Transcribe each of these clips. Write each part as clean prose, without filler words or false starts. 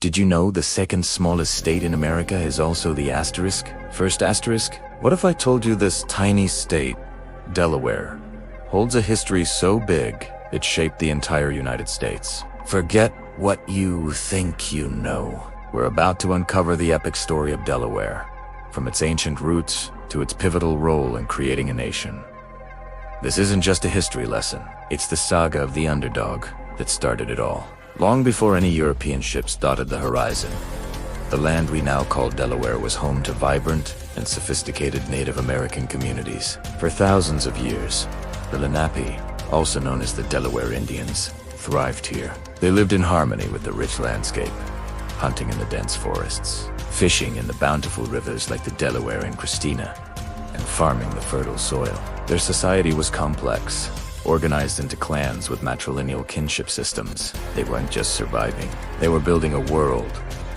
Did you know the second smallest state in America is also the asterisk? First asterisk? What if I told you this tiny state, Delaware, holds a history so big it shaped the entire United States? Forget what you think you know. We're about to uncover the epic story of Delaware, from its ancient roots to its pivotal role in creating a nation. This isn't just a history lesson, it's the saga of the underdog that started it all. Long before any European ships dotted the horizon, the land we now call Delaware was home to vibrant and sophisticated Native American communities. For thousands of years, the Lenape, also known as the Delaware Indians, thrived here. They lived in harmony with the rich landscape, hunting in the dense forests, fishing in the bountiful rivers like the Delaware and Christina, and farming the fertile soil. Their society was complex, organized into clans with matrilineal kinship systems. They weren't just surviving, they were building a world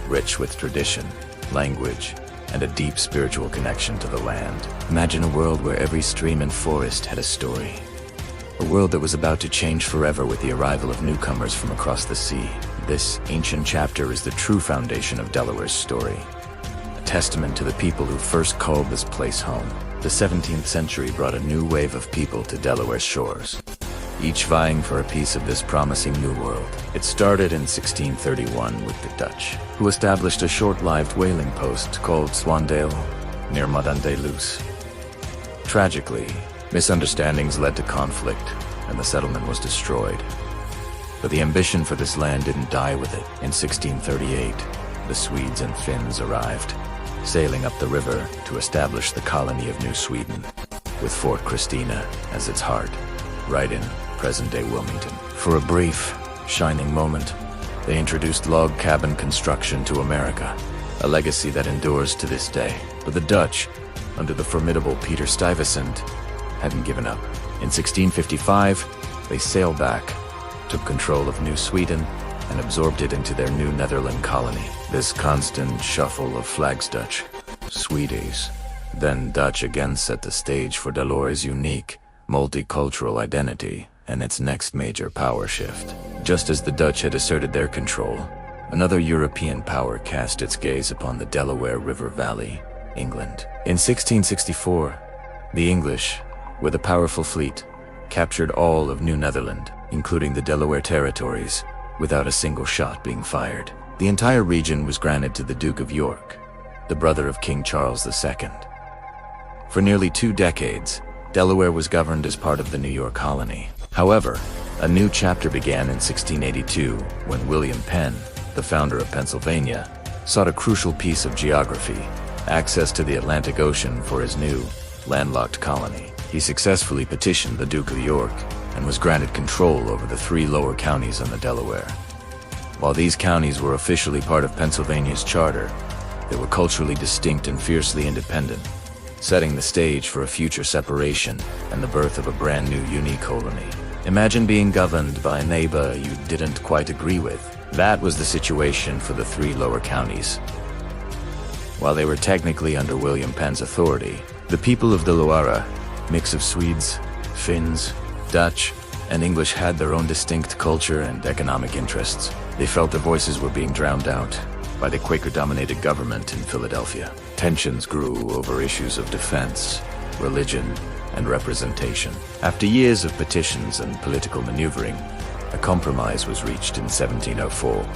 rich with tradition, language, and a deep spiritual connection to the land. Imagine a world where every stream and forest had a story. A world that was about to change forever with the arrival of newcomers from across the sea. This ancient chapter is the true foundation of Delaware's story, a testament to the people who first called this place home. The 17th century brought a new wave of people to Delaware's shores, each vying for a piece of this promising new world. It started in 1631 with the Dutch, who established a short-lived whaling post called Swandale near Modern-day-Loos. Tragically, misunderstandings led to conflict, and the settlement was destroyed. But the ambition for this land didn't die with it. In 1638, the Swedes and Finns arrived, sailing up the river to establish the colony of New Sweden, with Fort Christina as its heart, right in present-day Wilmington. For a brief, shining moment, they introduced log cabin construction to America, a legacy that endures to this day. But the Dutch, under the formidable Peter Stuyvesant, hadn't given up. In 1655, they sailed back, took control of New Sweden, and absorbed it into their new Netherland colony. This constant shuffle of flags Dutch, Swedes, then Dutch again set the stage for Delaware's unique, multicultural identity and its next major power shift. Just as the Dutch had asserted their control, another European power cast its gaze upon the Delaware River Valley, England. In 1664, the English, with a powerful fleet, captured all of New Netherland, including the Delaware territories, without a single shot being fired. The entire region was granted to the Duke of York, the brother of King Charles II. For nearly 2 decades, Delaware was governed as part of the New York colony. However, a new chapter began in 1682 when William Penn, the founder of Pennsylvania, sought a crucial piece of geography, access to the Atlantic Ocean for his new, landlocked colony. He successfully petitioned the Duke of York and was granted control over the 3 lower counties on the Delaware. While these counties were officially part of Pennsylvania's charter, they were culturally distinct and fiercely independent, setting the stage for a future separation and the birth of a brand new unique colony. Imagine being governed by a neighbor you didn't quite agree with. That was the situation for the 3 lower counties. While they were technically under William Penn's authority, the people of Delaware, mix of Swedes, Finns, Dutch, and English, had their own distinct culture and economic interests. They felt their voices were being drowned out by the Quaker-dominated government in Philadelphia. Tensions grew over issues of defense, religion, and representation. After years of petitions and political maneuvering, a compromise was reached in 1704.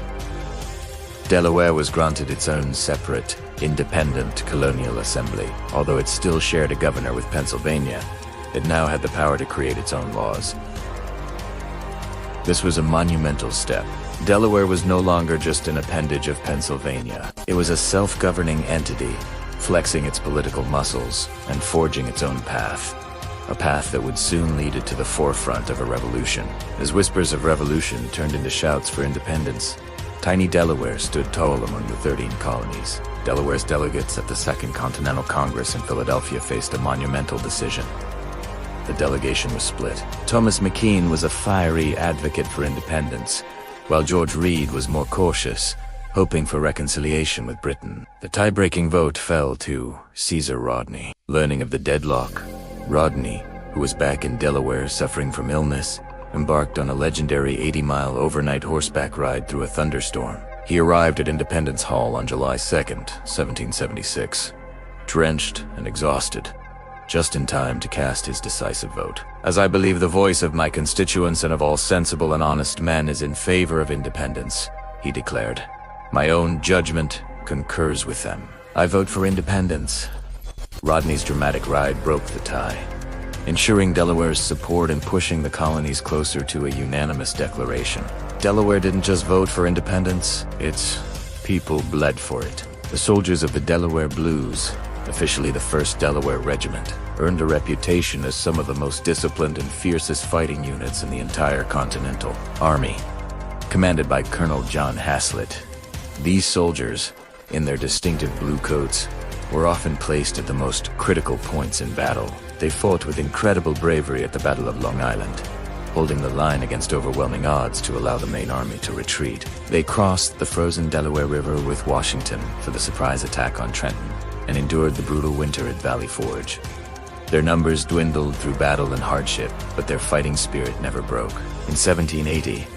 Delaware was granted its own separate, independent colonial assembly. Although it still shared a governor with Pennsylvania, it now had the power to create its own laws. This was a monumental step. Delaware was no longer just an appendage of Pennsylvania. It was a self-governing entity, flexing its political muscles and forging its own path. A path that would soon lead it to the forefront of a revolution. As whispers of revolution turned into shouts for independence, tiny Delaware stood tall among the 13 colonies. Delaware's delegates at the Second Continental Congress in Philadelphia faced a monumental decision. The delegation was split. Thomas McKean was a fiery advocate for independence, while George Reed was more cautious, hoping for reconciliation with Britain. The tie-breaking vote fell to Caesar Rodney. Learning of the deadlock, Rodney, who was back in Delaware suffering from illness, embarked on a legendary 80-mile overnight horseback ride through a thunderstorm. He arrived at Independence Hall on July 2nd, 1776, drenched and exhausted, just in time to cast his decisive vote. "As I believe the voice of my constituents and of all sensible and honest men is in favor of independence," he declared, "my own judgment concurs with them. I vote for independence." Rodney's dramatic ride broke the tie, ensuring Delaware's support and pushing the colonies closer to a unanimous declaration. Delaware didn't just vote for independence, its people bled for it. The soldiers of the Delaware Blues, officially the 1st Delaware Regiment, earned a reputation as some of the most disciplined and fiercest fighting units in the entire Continental Army. Commanded by Colonel John Haslett, these soldiers, in their distinctive blue coats, were often placed at the most critical points in battle. They fought with incredible bravery at the Battle of Long Island, holding the line against overwhelming odds to allow the main army to retreat. They crossed the frozen Delaware River with Washington for the surprise attack on Trenton, and endured the brutal winter at Valley Forge. Their numbers dwindled through battle and hardship, but their fighting spirit never broke. In 1780,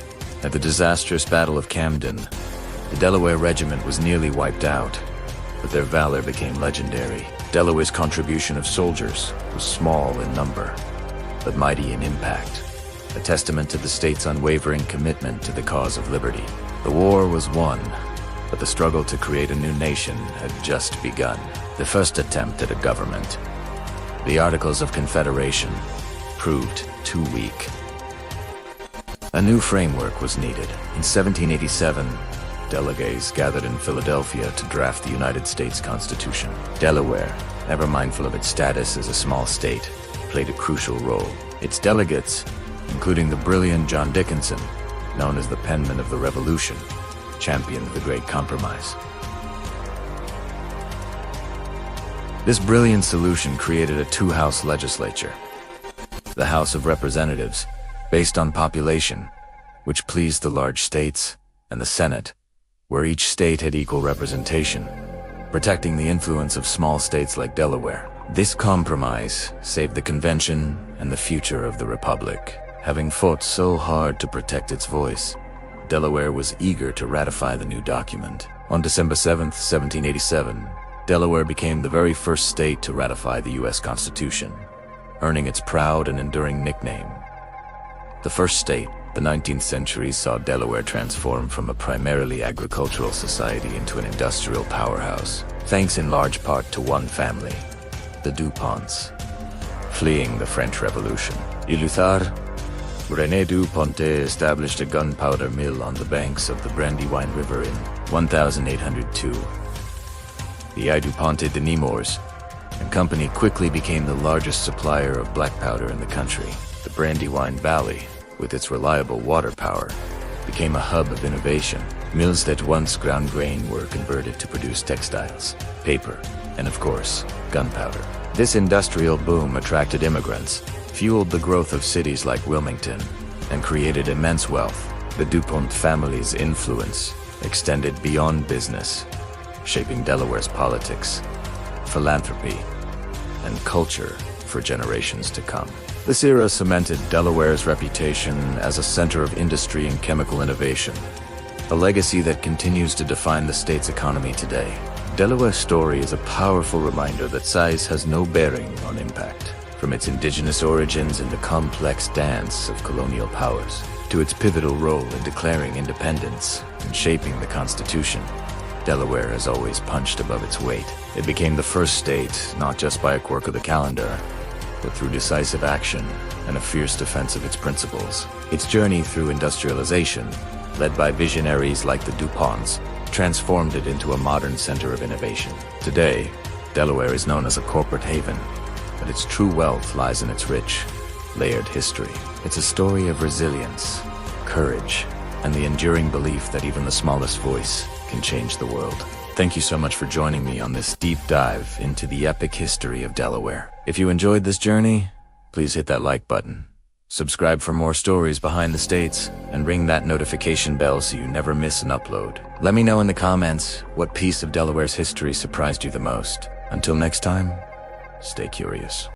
at the disastrous Battle of Camden, the Delaware Regiment was nearly wiped out, but their valor became legendary. Delaware's contribution of soldiers was small in number, but mighty in impact, a testament to the state's unwavering commitment to the cause of liberty. The war was won, but the struggle to create a new nation had just begun. The first attempt at a government, the Articles of Confederation, proved too weak. A new framework was needed. In 1787, delegates gathered in Philadelphia to draft the United States Constitution. Delaware, ever mindful of its status as a small state, played a crucial role. Its delegates, including the brilliant John Dickinson, known as the penman of the Revolution, championed the Great Compromise. This brilliant solution created a two-house legislature. The House of Representatives, based on population, which pleased the large states, and the Senate, where each state had equal representation, protecting the influence of small states like Delaware. This compromise saved the convention and the future of the Republic. Having fought so hard to protect its voice, Delaware was eager to ratify the new document. On December 7, 1787, Delaware became the very first state to ratify the U.S. Constitution, earning its proud and enduring nickname. The first state, the 19th century saw Delaware transform from a primarily agricultural society into an industrial powerhouse, thanks in large part to one family, the DuPonts, fleeing the French Revolution. Eleuther René DuPont established a gunpowder mill on the banks of the Brandywine River in 1802. The DuPont de Nemours and Company quickly became the largest supplier of black powder in the country. The Brandywine Valley, with its reliable water power, became a hub of innovation. Mills that once ground grain were converted to produce textiles, paper, and of course, gunpowder. This industrial boom attracted immigrants, fueled the growth of cities like Wilmington, and created immense wealth. The DuPont family's influence extended beyond business, shaping Delaware's politics, philanthropy, and culture for generations to come. This era cemented Delaware's reputation as a center of industry and chemical innovation, a legacy that continues to define the state's economy today. Delaware's story is a powerful reminder that size has no bearing on impact. From its indigenous origins in the complex dance of colonial powers, to its pivotal role in declaring independence and shaping the Constitution, Delaware has always punched above its weight. It became the first state, not just by a quirk of the calendar, but through decisive action and a fierce defense of its principles. Its journey through industrialization, led by visionaries like the DuPonts, transformed it into a modern center of innovation. Today, Delaware is known as a corporate haven, but its true wealth lies in its rich, layered history. It's a story of resilience, courage, and the enduring belief that even the smallest voice can change the world. Thank you so much for joining me on this deep dive into the epic history of Delaware. If you enjoyed this journey, please hit that like button. Subscribe for more stories behind the states, and ring that notification bell so you never miss an upload. Let me know in the comments what piece of Delaware's history surprised you the most. Until next time, stay curious.